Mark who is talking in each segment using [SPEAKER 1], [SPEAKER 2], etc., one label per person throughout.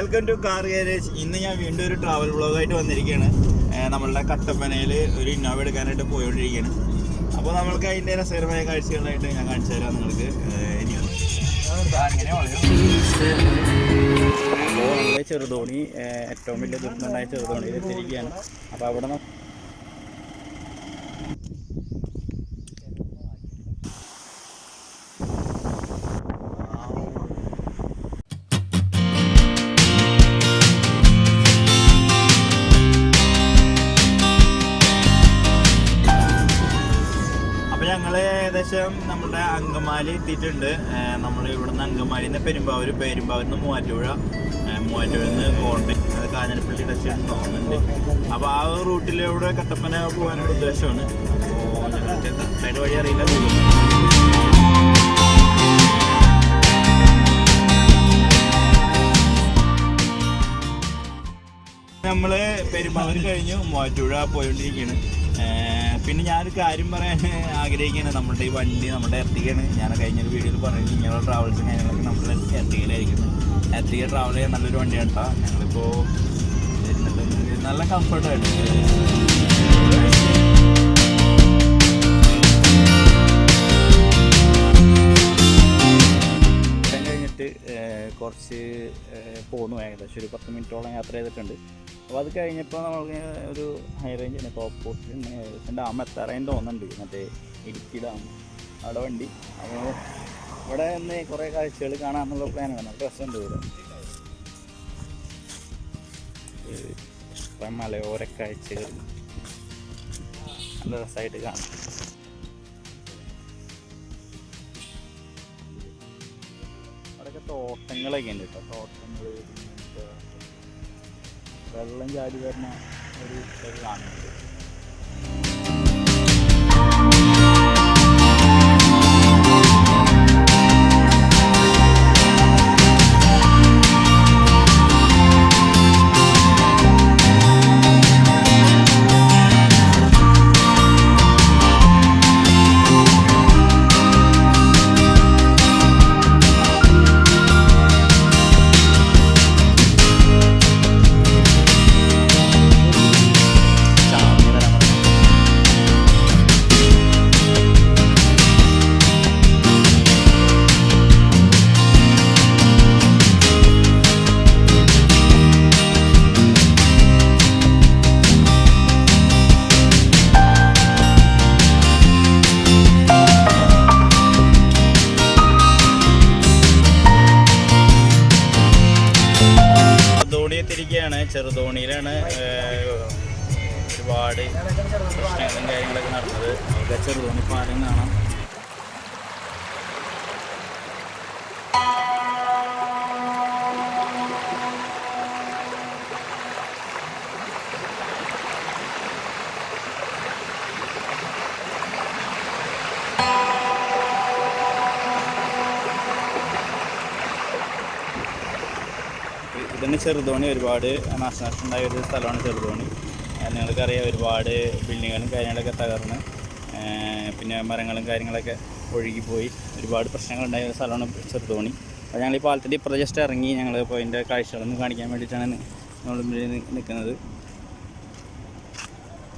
[SPEAKER 1] Welcome to car garage. ഇന്ന് ഞാൻ വീണ്ടും ഒരു ട്രാവൽ വ്ളോഗായിട്ട് വന്നിരിക്കുകയാണ്. നമ്മളുടെ കട്ടപ്പനയിൽ ഒരു ഇന്നോവ എടുക്കാനായിട്ട് പോയിക്കൊണ്ടിരിക്കുകയാണ്. അപ്പോൾ നമ്മൾക്ക് അതിൻ്റെ രസകരമായ കാഴ്ചകളായിട്ട് ഞാൻ കാണിച്ചു തരാം നിങ്ങൾക്ക്. അപ്പോൾ നമ്മൾ ചെറുതോണി ഏറ്റവും വലിയ ദുരന്തമുണ്ടായ ചെറുതോണിയിൽ എത്തിയിരിക്കുകയാണ്. അപ്പോൾ അവിടെ ഞങ്ങൾ ഏകദേശം നമ്മുടെ അങ്കമാലി എത്തിയിട്ടുണ്ട്. നമ്മൾ ഇവിടുന്ന് അങ്കമാലിയിൽ നിന്ന് പെരുമ്പാവൂരിൽ നിന്ന് മൂവാറ്റുപുഴയിൽ നിന്ന് കോട്ടയം, അത് കാഞ്ഞിരപ്പള്ളി ടച്ച് തോന്നുന്നുണ്ട്. അപ്പോൾ ആ റൂട്ടിലൂടെ കട്ടപ്പന പോകാനൊരു ഉദ്ദേശമാണ്. അപ്പോൾ ഞങ്ങൾക്ക് കറക്റ്റായിട്ട് വഴി അറിയില്ല. നമ്മൾ പെരുമ്പാവൂർ കഴിഞ്ഞ് മൂവാറ്റുപുഴ പോയിക്കൊണ്ടിരിക്കുകയാണ്. പിന്നെ ഞാനൊരു കാര്യം പറയാൻ ആഗ്രഹിക്കുകയാണ്. നമ്മുടെ ഈ വണ്ടി നമ്മുടെ എർട്ടിഗയാണ്. ഞാൻ കഴിഞ്ഞൊരു വീഡിയോയിൽ പറയുന്നത് ഇങ്ങനെയുള്ള ട്രാവൽസും കാര്യങ്ങളൊക്കെ നമ്മുടെ എർട്ടിഗയിലായിരിക്കുന്നത്. എർട്ടിഗ ട്രാവൽ ചെയ്യാൻ നല്ലൊരു വണ്ടിയാണ് കേട്ടോ. ഞങ്ങളിപ്പോൾ നല്ല കംഫർട്ടായിട്ട് കഴിഞ്ഞിട്ട് കുറച്ച് പോന്നു. ഏകദേശം ഒരു 10 മിനിറ്റോളം യാത്ര ചെയ്തിട്ടുണ്ട്. അപ്പോൾ അത് കഴിഞ്ഞപ്പോൾ നമ്മൾക്ക് ഒരു ഹൈ റേഞ്ച് ഓപ്പോസിറ്റ് ഡാം എത്താറായി തോന്നുന്നുണ്ട്. മറ്റേ ഇടുക്കി ഡാം അവിടെ വണ്ടി. അപ്പോൾ ഇവിടെ നിന്ന് കുറേ കാഴ്ചകൾ കാണാമെന്നുള്ള പ്ലാനാണ്. നല്ല രസമുണ്ട് ഇവിടെ. കുറേ മലയോര കാഴ്ചകൾ നല്ല രസമായിട്ട് കാണാം. അവിടെയൊക്കെ തോട്ടങ്ങളൊക്കെ ഉണ്ട് കേട്ടോ. തോട്ടങ്ങൾ വെള്ളം ചാടി വരുന്ന ഒരു കാണുന്നുണ്ട്. ചെറുതോണിയിലാണ് ഒരുപാട് പ്രശ്നങ്ങളും കാര്യങ്ങളൊക്കെ നടന്നത്. നമുക്ക് ചെറുതോണി പാലം കാണാം. ഇതന്നെ ചെറുതോണി. ഒരുപാട് നാശനഷ്ടം ഉണ്ടായ ഒരു സ്ഥലമാണ് ചെറുതോണി. നിങ്ങൾക്കറിയാം, ഒരുപാട് ബിൽഡിങ്ങുകളും കാര്യങ്ങളൊക്കെ തകർന്ന് പിന്നെ മരങ്ങളും കാര്യങ്ങളൊക്കെ ഒഴുകിപ്പോയി ഒരുപാട് പ്രശ്നങ്ങളുണ്ടായ ഒരു സ്ഥലമാണ് ചെറുതോണി. അപ്പോൾ ഞങ്ങൾ ഈ പാലത്തിൻ്റെ ഇപ്പുറത്ത് ജസ്റ്റ് ഇറങ്ങി ഞങ്ങൾ ഇപ്പോൾ അതിൻ്റെ കാഴ്ചകളൊന്നും കാണിക്കാൻ വേണ്ടിയിട്ടാണ് നമ്മൾ മുന്നിൽ നിൽക്കുന്നത്.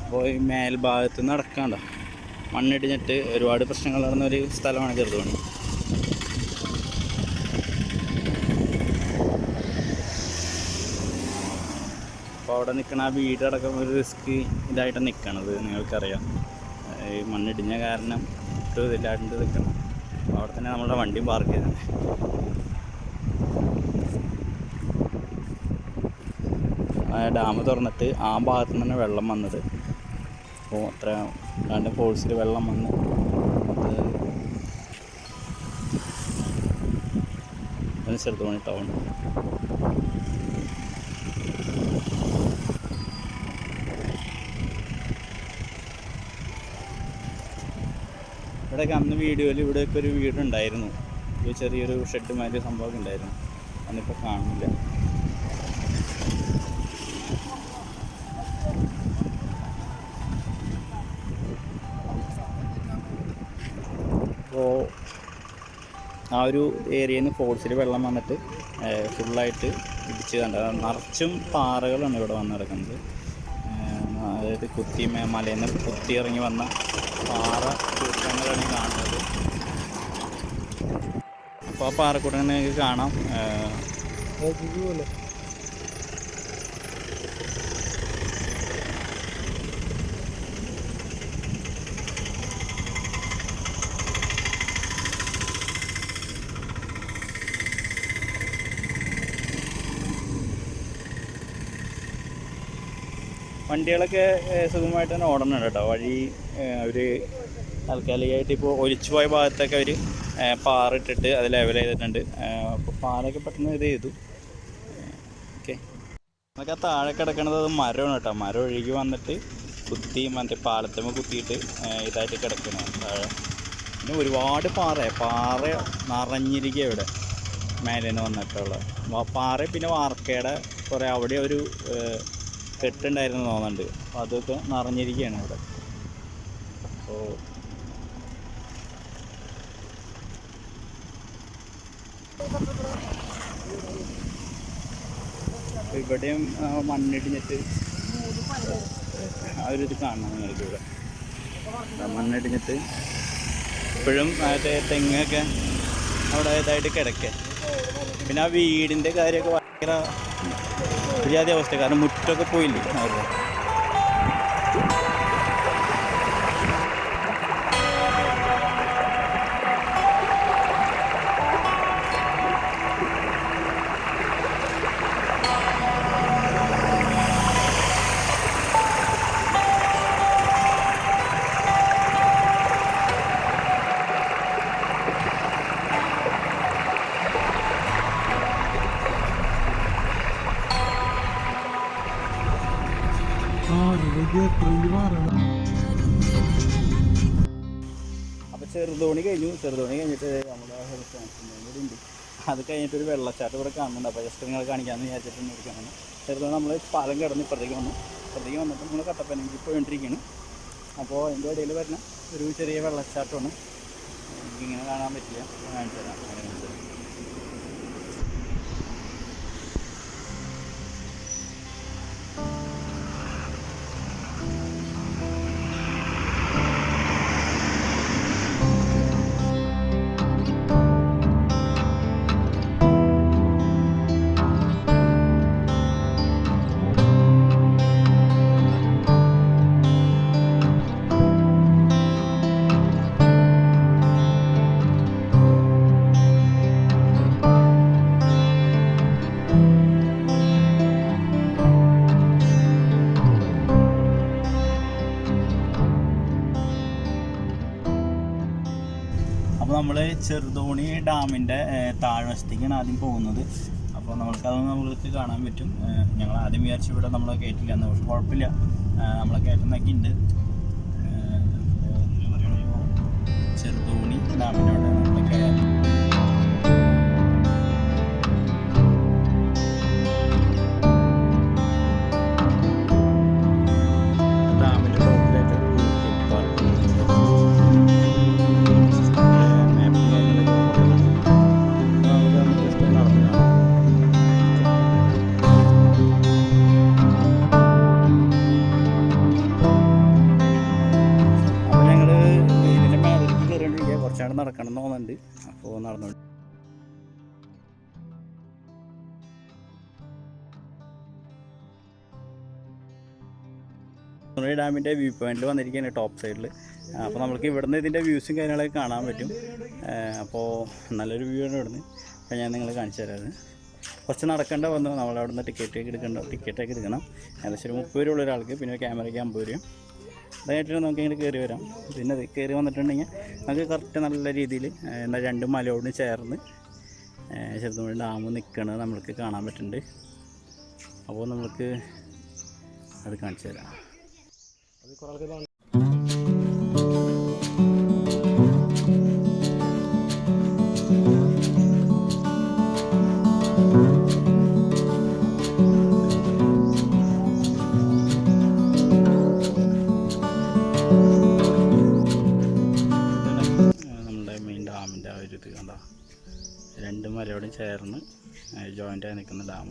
[SPEAKER 1] അപ്പോൾ ഈ മേൽഭാഗത്ത് നിന്ന് നടക്കാണ്ടോ മണ്ണിടിഞ്ഞിട്ട് ഒരുപാട് പ്രശ്നങ്ങൾ നടന്ന ഒരു സ്ഥലമാണ് ചെറുതോണി. അപ്പോൾ അവിടെ നിൽക്കണ ആ വീടടക്കം ഒരു റിസ്ക് ഇതായിട്ട് നിൽക്കണത് നിങ്ങൾക്കറിയാം. ഈ മണ്ണിടിഞ്ഞ കാരണം ഒട്ടും ഇതില്ലാണ്ട് നിൽക്കണം. അപ്പോൾ അവിടെ തന്നെ നമ്മുടെ വണ്ടിയും പാർക്ക് ചെയ്തത്. ഡാം തുറന്നിട്ട് ആ ഭാഗത്തു നിന്ന് തന്നെ വെള്ളം വന്നത്. അപ്പോൾ അത്ര രണ്ട് ഫോഴ്സിൽ വെള്ളം വന്ന് അത് ചെറുതോണി ടൗൺ. ഇവിടെയൊക്കെ അന്ന് വീഡിയോയിൽ ഇവിടെയൊക്കെ ഒരു വീടുണ്ടായിരുന്നു. ഒരു ചെറിയൊരു ഷെഡ് മാതിരി സംഭവമൊക്കെ ഉണ്ടായിരുന്നു. അന്നിപ്പോൾ കാണുന്നില്ല. അപ്പോൾ ആ ഒരു ഏരിയയിൽ നിന്ന് ഫോഴ്സിൽ വെള്ളം വന്നിട്ട് ഫുള്ളായിട്ട് ഇടിച്ച് കണ്ട നിറച്ചും പാറകളാണ് ഇവിടെ വന്ന് കിടക്കുന്നത്. അതായത് മലയിൽ നിന്ന് കുത്തി ഇറങ്ങി വന്ന പാറ കൂട്ടങ്ങളാണ് കാണുന്നത്. അപ്പോൾ ആ പാറക്കൂട്ടങ്ങൾ നിങ്ങൾക്ക് കാണാം. വണ്ടികളൊക്കെ സുഖമായിട്ട് തന്നെ ഓടണുണ്ട് കേട്ടോ. വഴി അവർ താൽക്കാലികമായിട്ട് ഇപ്പോൾ ഒലിച്ചു പോയ ഭാഗത്തൊക്കെ അവർ പാറ ഇട്ടിട്ട് അത് ലെവൽ ചെയ്തിട്ടുണ്ട്. അപ്പോൾ പാറയൊക്കെ പെട്ടെന്ന് ഇത് ചെയ്തു. ഓക്കെ, നമുക്ക് ആ താഴെ കിടക്കണത് അത് മരമാണ് കേട്ടോ. മരം ഒഴുകി വന്നിട്ട് കുത്തി മറ്റേ പാലത്തമ്മ കുത്തിയിട്ട് ഇതായിട്ട് കിടക്കണം താഴെ. പിന്നെ ഒരുപാട് പാറ നിറഞ്ഞിരിക്കുക ഇവിടെ മേലെ നിന്ന് വന്നിട്ടുള്ള പാറ. പിന്നെ വാർക്കയുടെ കുറേ അവിടെ ഒരു കെട്ടുണ്ടായിരുന്നു തോന്നുന്നുണ്ട്. അപ്പോൾ അതൊക്കെ നിറഞ്ഞിരിക്കുകയാണ് ഇവിടെ. അപ്പോൾ ഇവിടെയും മണ്ണിടിഞ്ഞിട്ട് ആ ഒരു ഇത് കാണണം നിങ്ങൾക്ക് ഇവിടെ. മണ്ണിടിഞ്ഞിട്ട് ഇപ്പോഴും മറ്റേ തെങ്ങൊക്കെ അവിടെ ഇതായിട്ട് കിടക്കുക. പിന്നെ ആ വീടിൻ്റെ കാര്യമൊക്കെ ഭയങ്കര ഒരു അവസ്ഥ. കാരണം മുറ്റമൊക്കെ പോയില്ലേ അവിടെ. അപ്പോൾ ചെറുതോണി കഴിഞ്ഞിട്ട് നമ്മുടെ കൂടി ഉണ്ട്. അത് കഴിഞ്ഞിട്ടൊരു വെള്ളച്ചാട്ടം ഇവിടെ കാണുന്നുണ്ട്. അപ്പോൾ ജസ്റ്റ് നിങ്ങൾ കാണിക്കാമെന്ന് വിചാരിച്ചിട്ട് എടുക്കാനാണ്. ചെറുതോണി നമ്മൾ പാലം കിടന്ന് ഇപ്പുറത്തേക്ക് വന്നിട്ട് നമ്മൾ കട്ടപ്പനയ്ക്ക് പോയിക്കൊണ്ടിരിക്കുകയാണ്. അപ്പോൾ അതിൻ്റെ ഇടയിൽ വരുന്ന ഒരു ചെറിയ വെള്ളച്ചാട്ടമാണ്. എനിക്കിങ്ങനെ കാണാൻ പറ്റില്ല, കാണിച്ചു തരാം. അപ്പോൾ നമ്മൾ ചെറുതോണി ഡാമിൻ്റെ താഴ്വശത്തേക്കാണ് ആദ്യം പോകുന്നത്. അപ്പോൾ നമ്മൾക്ക് കാണാൻ പറ്റും. ഞങ്ങൾ ആദ്യം വിചാരിച്ചു ഇവിടെ നമ്മളെ കയറ്റില്ല എന്ന്. പക്ഷെ കുഴപ്പമില്ല, നമ്മളെ കയറ്റുന്നൊക്കെ ഉണ്ട്. ചെറുതോണി ഡാമിനോട് നമ്മളൊക്കെ നടക്കണം എന്ന് തോന്നുന്നുണ്ട്. അപ്പോൾ നടന്നു. ഡാമിൻ്റെ വ്യൂ പോയിന്റിൽ വന്നിരിക്കുകയാണ്, ടോപ്പ് സൈഡിൽ. അപ്പോൾ നമുക്ക് ഇവിടുന്ന് ഇതിൻ്റെ വ്യൂസും കാര്യങ്ങളൊക്കെ കാണാൻ പറ്റും. അപ്പോൾ നല്ലൊരു വ്യൂ ആണ് ഇവിടുന്ന്. അപ്പോൾ ഞാൻ നിങ്ങളെ കാണിച്ചു തരാം. കുറച്ച് നടക്കേണ്ട വന്നു. നമ്മളവിടെ നിന്ന് ടിക്കറ്റൊക്കെ എടുക്കണം. ഏകദേശം ഒരു 30 രൂപ ഉള്ള ഒരാൾക്ക്. പിന്നെ ക്യാമറയ്ക്ക് 50 രൂപ. അതായിട്ട് നമുക്ക് ഇങ്ങനെ കയറി വരാം. പിന്നെ അത് കയറി വന്നിട്ടുണ്ടെങ്കിൽ നമുക്ക് കറക്റ്റ് നല്ല രീതിയിൽ എന്താ 2 മലയോട് ചേർന്ന് ചെറുതോണി ഡാം നിൽക്കണത് നമ്മൾക്ക് കാണാൻ പറ്റുന്നുണ്ട്. അപ്പോൾ നമുക്ക് അത് കാണിച്ചു തരാം. നമ്മുടെ മെയിൻ ഡാമിൻ്റെ ആ ഒരു ഇത് കണ്ട 2 മലയോടും ചേർന്ന് ജോയിൻ്റായി നിൽക്കുന്ന ഡാം.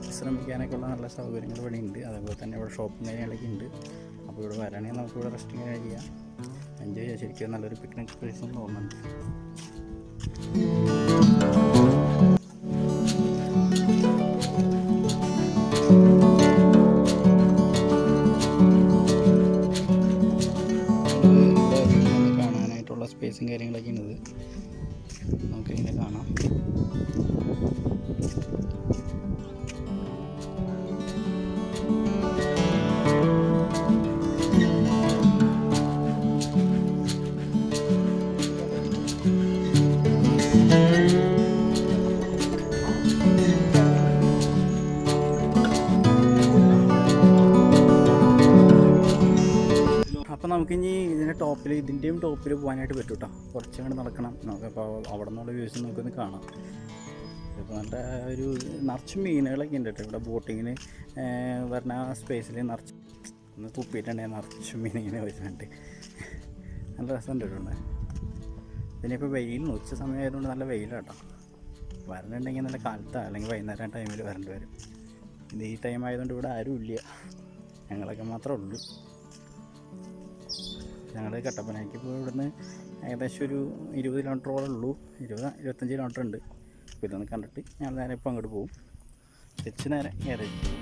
[SPEAKER 1] വിശ്രമിക്കാനൊക്കെയുള്ള നല്ല സൗകര്യങ്ങൾ ഇവിടെ ഉണ്ട്. അതേപോലെ തന്നെ ഇവിടെ ഷോപ്പും കാര്യങ്ങളൊക്കെ ഉണ്ട്. അപ്പോൾ ഇവിടെ വരാണെങ്കിൽ നമുക്കിവിടെ റെസ്റ്റിങ് കഴിയാം, എൻജോയ് ചെയ്യാം. ശരിക്കും നല്ലൊരു പിക്നിക് പ്ലേസ് എന്ന് തോന്നുന്നുണ്ട്. കാണാനായിട്ടുള്ള സ്പേസും കാര്യങ്ങളൊക്കെ ഉണ്ട്. നമുക്കിങ്ങനെ കാണാം. അപ്പോൾ നമുക്കിനി ഇതിൻ്റെയും ടോപ്പിൽ പോകാനായിട്ട് പറ്റും കേട്ടോ. കുറച്ചങ്ങോട്ട് നടക്കണം നമുക്കപ്പോൾ അവിടെ നിന്നുള്ള വ്യൂസ് നമുക്കൊന്ന് കാണാം. ഇപ്പോൾ നല്ല ഒരു നിറച്ച് മീനുകളൊക്കെ ഉണ്ട് കേട്ടോ. ഇവിടെ ബോട്ടിങ്ങിന് വരുന്ന സ്പേസിൽ നിറച്ച് ഒന്ന് തുപ്പിയിട്ടുണ്ടെങ്കിൽ നിറച്ച് മീനിങ്ങനെ വെച്ചിട്ടുണ്ട്. നല്ല രസമുണ്ട് ഇവിടെ. പിന്നെ ഇപ്പോൾ വെയിലിന് ഉച്ച സമയമായതുകൊണ്ട് നല്ല വെയിലാട്ടോ. വരണമെന്നുണ്ടെങ്കിൽ നല്ല കാലത്താണ് അല്ലെങ്കിൽ വൈകുന്നേരം ടൈമിൽ വരേണ്ടി വരും. ഇത് ഈ ടൈം ആയതുകൊണ്ട് ഇവിടെ ആരും ഇല്ല, ഞങ്ങളൊക്കെ മാത്രമേ ഉള്ളൂ. ഞങ്ങൾ കട്ടപ്പനയ്ക്ക് ഇപ്പോൾ ഇവിടുന്ന് ഏകദേശം ഒരു 20 കിലോമീറ്ററോളം ഉള്ളൂ. 20-25 കിലോമീറ്റർ ഉണ്ട്. അപ്പോൾ ഇതൊന്ന് കണ്ടിട്ട് ഞങ്ങൾ നേരെ ഇപ്പോൾ അങ്ങോട്ട് പോകും. തിരിച്ച് നേരെ ഏറെ പോകും.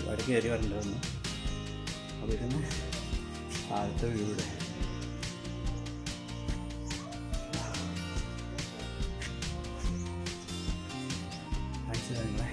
[SPEAKER 1] അവിടെ കയറി വരേണ്ടതെന്ന്. അപ്പോൾ ഇരുന്ന് ആദ്യത്തെ വ്യൂ ഇവിടെ നിങ്ങളെ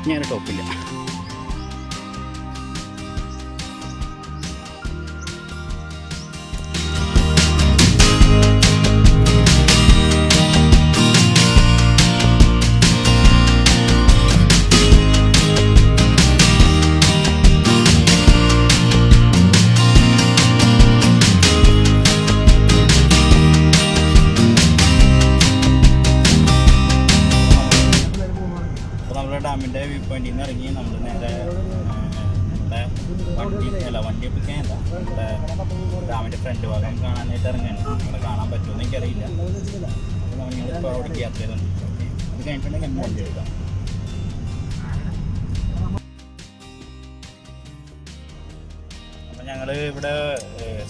[SPEAKER 1] ഞാൻ ടോപ്പില്ല. ഡാമിൻ്റെ വ്യൂ പോയിന്റിൽ നിന്ന് ഇറങ്ങി നമ്മൾ നേരെ നമ്മുടെ വണ്ടി പിടിക്കാനല്ല, നമ്മുടെ ഡാമിൻ്റെ ഫ്രണ്ട് ഭാഗം കാണാനായിട്ട് ഇറങ്ങുകയാണ്. നിങ്ങളെ കാണാൻ പറ്റുമെന്ന് എനിക്കറിയില്ല. അപ്പോൾ നമ്മളിപ്പോൾ അവിടേക്ക് യാത്ര ചെയ്തുണ്ട്. കഴിഞ്ഞിട്ടുണ്ടെങ്കിൽ എന്നെ വണ്ടി എടുക്കാം. അപ്പം ഞങ്ങൾ ഇവിടെ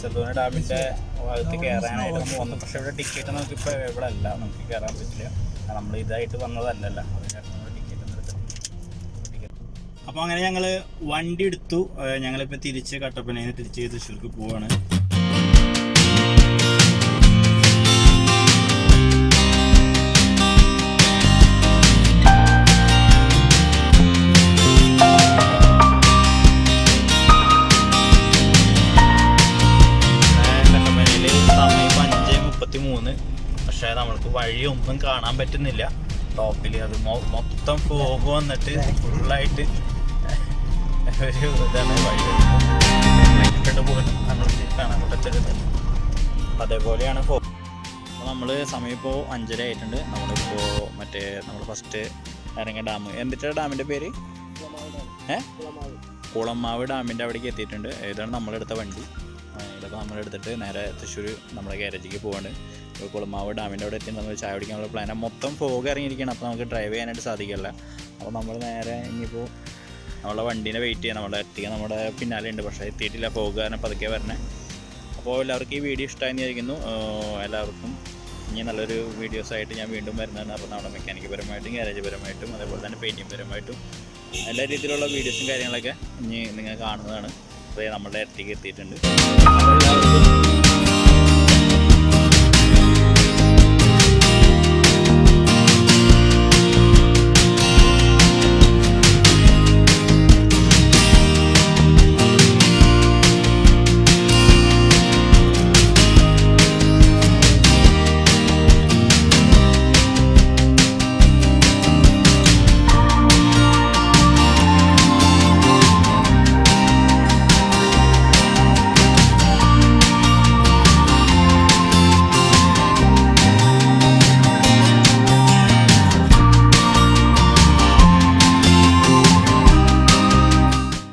[SPEAKER 1] ചെറുതോണി ഡാമിൻ്റെ ഭാഗത്ത് കയറാനായിട്ട് നമ്മൾ വന്നു. പക്ഷേ ഇവിടെ ടിക്കറ്റ് നമുക്കിപ്പോൾ ഇവിടെ അല്ല, നമുക്ക് കയറാൻ പറ്റില്ല. നമ്മൾ ഇതായിട്ട് വന്നതല്ലല്ല, അത് കാരണം നമ്മൾ ടിക്കറ്റ് ഒന്നും എടുത്തില്ല. അപ്പോൾ അങ്ങനെ ഞങ്ങൾ വണ്ടി എടുത്തു. ഞങ്ങളിപ്പോൾ തിരിച്ച് കട്ടപ്പനയിൽ നിന്ന് തിരിച്ച് തൃശ്ശൂർക്ക് പോവാണ്. പക്ഷേ നമ്മൾക്ക് വഴിയൊന്നും കാണാൻ പറ്റുന്നില്ല. ടോപ്പിൽ അത് മൊത്തം ഫോഗ് വന്നിട്ട് ഫുള്ളായിട്ട് ഒരു ഇതാണ്. വഴി പോലും നമ്മൾക്ക് കാണാൻ പറ്റരുത്. അതേപോലെയാണ് ഫോഗ്. അപ്പോൾ നമ്മൾ സമയം ഇപ്പോൾ 5:30 ആയിട്ടുണ്ട്. നമ്മളിപ്പോൾ നമ്മൾ ഫസ്റ്റ് ഇറങ്ങിയ ഡാം, എന്തിട്ടാണ് ഡാമിൻ്റെ പേര്? കുളമാവ് ഡാമിൻ്റെ അവിടേക്ക് എത്തിയിട്ടുണ്ട്. ഇതാണ് നമ്മളെടുത്ത വണ്ടി. ഇതൊക്കെ നമ്മളെടുത്തിട്ട് നേരെ തൃശ്ശൂർ നമ്മുടെ ഗാരേജിലേക്ക് പോവാണ്. ഇപ്പോൾ കുളമാവ് ഡാമിൻ്റെ അവിടെ എത്തി നമ്മൾ ചായ കുടിക്കാനുള്ള പ്ലാനാണ്. മൊത്തം ഫോഗ് ഇറങ്ങിയിരിക്കുകയാണ്, അപ്പോൾ നമുക്ക് ഡ്രൈവ് ചെയ്യാനായിട്ട് സാധിക്കില്ല. അപ്പോൾ നമ്മൾ നേരെ ഇനിയിപ്പോൾ നമ്മളെ വണ്ടീനെ വെയിറ്റ് ചെയ്യാം. നമ്മുടെ എത്തിക്കാൻ നമ്മുടെ പിന്നാലെ ഉണ്ട്, പക്ഷേ എത്തിയിട്ടില്ല, ഫോഗ് കാരണം പതുക്കെ വരണേ. അപ്പോൾ എല്ലാവർക്കും ഈ വീഡിയോ ഇഷ്ടമായി വിചാരിക്കുന്നു. എല്ലാവർക്കും ഇനി നല്ലൊരു വീഡിയോസായിട്ട് ഞാൻ വീണ്ടും വരുന്നതാണ്. അപ്പോൾ നമ്മുടെ മെക്കാനിക് പരമായിട്ടും ഗാരേജ് പരമായിട്ടും അതേപോലെ തന്നെ പെയിൻറ്റിങ് പരമായിട്ടും എല്ലാ രീതിയിലുള്ള വീഡിയോസും കാര്യങ്ങളൊക്കെ ഇനി നിങ്ങൾ കാണുന്നതാണ്. അപ്പോൾ നമ്മളുടെ അടുത്തേക്ക് എത്തിയിട്ടുണ്ട്.